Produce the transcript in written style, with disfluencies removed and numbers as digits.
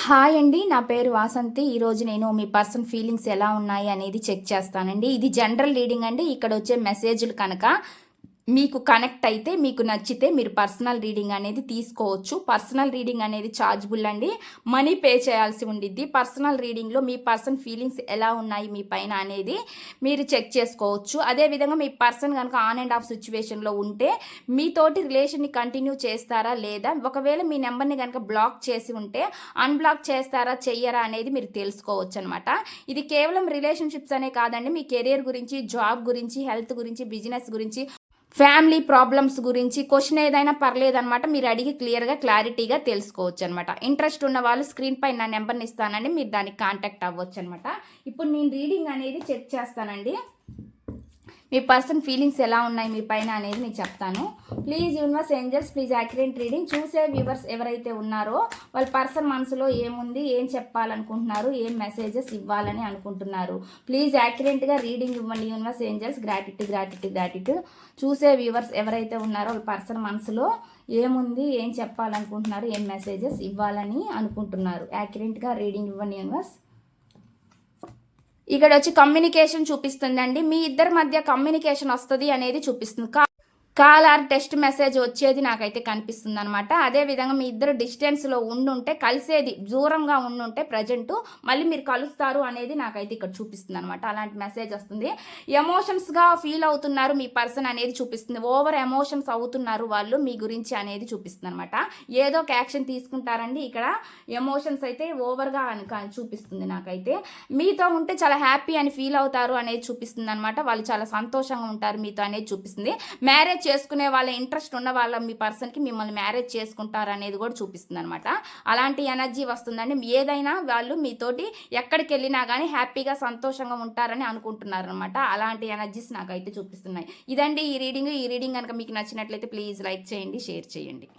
Hi అండి. నా పేరు వాసంతి. ఈరోజు నేను మీ పర్సన్ ఫీలింగ్స్ ఎలా ఉన్నాయి అనేది చెక్ చేస్తానండి. ఇది జనరల్ రీడింగ్ అండి. ఇక్కడ వచ్చే మెసేజ్‌లు కనుక మీకు కనెక్ట్ అయితే, మీకు నచ్చితే మీరు పర్సనల్ రీడింగ్ అనేది తీసుకోవచ్చు. పర్సనల్ రీడింగ్ అనేది ఛార్జబుల్ అండి. మనీ పే చేయాల్సి ఉండిద్ది. పర్సనల్ రీడింగ్‌లో మీ పర్సన్ ఫీలింగ్స్ ఎలా ఉన్నాయి మీ పైన అనేది మీరు చెక్ చేసుకోవచ్చు. అదేవిధంగా మీ పర్సన్ కనుక ఆన్ అండ్ ఆఫ్ సిచ్యువేషన్‌లో ఉంటే మీతోటి రిలేషన్‌ని కంటిన్యూ చేస్తారా లేదా? ఒకవేళ మీ నెంబర్‌ని కనుక బ్లాక్ చేసి ఉంటే అన్‌బ్లాక్ చేస్తారా, చెయ్యరా అనేది మీరు తెలుసుకోవచ్చనమాట. ఇది కేవలం రిలేషన్‌షిప్స్ అనే కాదండి. మీ కెరియర్ గురించి, జాబ్ గురించి, హెల్త్ గురించి, బిజినెస్ గురించి, ఫ్యామిలీ ప్రాబ్లమ్స్ గురించి క్వశ్చన్ ఏదైనా పర్లేదనమాట. మీరు అడిగి క్లారిటీగా తెలుసుకోవచ్చనమాట. ఇంట్రెస్ట్ ఉన్న వాళ్ళు స్క్రీన్ పైన నా నెంబర్‌ని ఇస్తానండి. మీరు దానికి కాంటాక్ట్ అవ్వచ్చనమాట. ఇప్పుడు నేను రీడింగ్ అనేది చెక్ చేస్తానండి. మీ పర్సన్ ఫీలింగ్స్ ఎలా ఉన్నాయి మీ పైన అనేది నేను చెప్తాను. Please universe, angels, please accurate reading. చూసే వ్యూవర్స్ ఎవరైతే ఉన్నారో వాళ్ళ పర్సన్ మనసులో ఏముంది, ఏం చెప్పాలనుకుంటున్నారు, ఏం మెసేజెస్ ఇవ్వాలని అనుకుంటున్నారు. ప్లీజ్ యాక్యురేట్గా రీడింగ్ ఇవ్వండి యూనివర్స్, ఏంజల్స్. గ్రాటిట్యూడ్. చూసే వ్యూవర్స్ ఎవరైతే ఉన్నారో వాళ్ళ పర్సన్ మనసులో ఏముంది, ఏం చెప్పాలనుకుంటున్నారు, ఏం మెసేజెస్ ఇవ్వాలని అనుకుంటున్నారు. యాక్యురేట్గా రీడింగ్ ఇవ్వండి యూనివర్స్. ఇక్కడ వచ్చి కమ్యూనికేషన్ చూపిస్తుందండి. మీ ఇద్దరి మధ్య కమ్యూనికేషన్ వస్తుంది అనేది చూపిస్తుంది. కాల్ ఆర్ టెక్స్ట్ మెసేజ్ వచ్చేది నాకైతే కనిపిస్తుంది అనమాట. అదేవిధంగా మీ ఇద్దరు డిస్టెన్స్లో ఉండుంటే, కలిసేది దూరంగా ఉండుంటే ప్రజెంట్ మళ్ళీ మీరు కలుస్తారు అనేది నాకైతే ఇక్కడ చూపిస్తుంది అనమాట. అలాంటి మెసేజ్ వస్తుంది. ఎమోషన్స్గా ఫీల్ అవుతున్నారు మీ పర్సన్ అనేది చూపిస్తుంది. ఓవర్ ఎమోషన్స్ అవుతున్నారు వాళ్ళు మీ గురించి అనేది చూపిస్తుంది అనమాట. ఏదో ఒక యాక్షన్ తీసుకుంటారండి. ఇక్కడ ఎమోషన్స్ అయితే ఓవర్గా చూపిస్తుంది నాకైతే. మీతో ఉంటే చాలా హ్యాపీ అని ఫీల్ అవుతారు అనేది చూపిస్తుంది అనమాట. వాళ్ళు చాలా సంతోషంగా ఉంటారు మీతో అనేది చూపిస్తుంది. మ్యారేజ్ చేసుకునే వాళ్ళ ఇంట్రెస్ట్ ఉన్న వాళ్ళ మీ పర్సన్కి మిమ్మల్ని మ్యారేజ్ చేసుకుంటారు అనేది కూడా చూపిస్తుంది అనమాట. అలాంటి ఎనర్జీ వస్తుందండి. ఏదైనా వాళ్ళు మీతోటి ఎక్కడికి వెళ్ళినా కానీ హ్యాపీగా సంతోషంగా ఉంటారని అనుకుంటున్నారు అనమాట. అలాంటి ఎనర్జీస్ నాకైతే చూపిస్తున్నాయి. ఇదండి ఈ రీడింగ్ కనుక మీకు నచ్చినట్లయితే ప్లీజ్ లైక్ చేయండి, షేర్ చేయండి.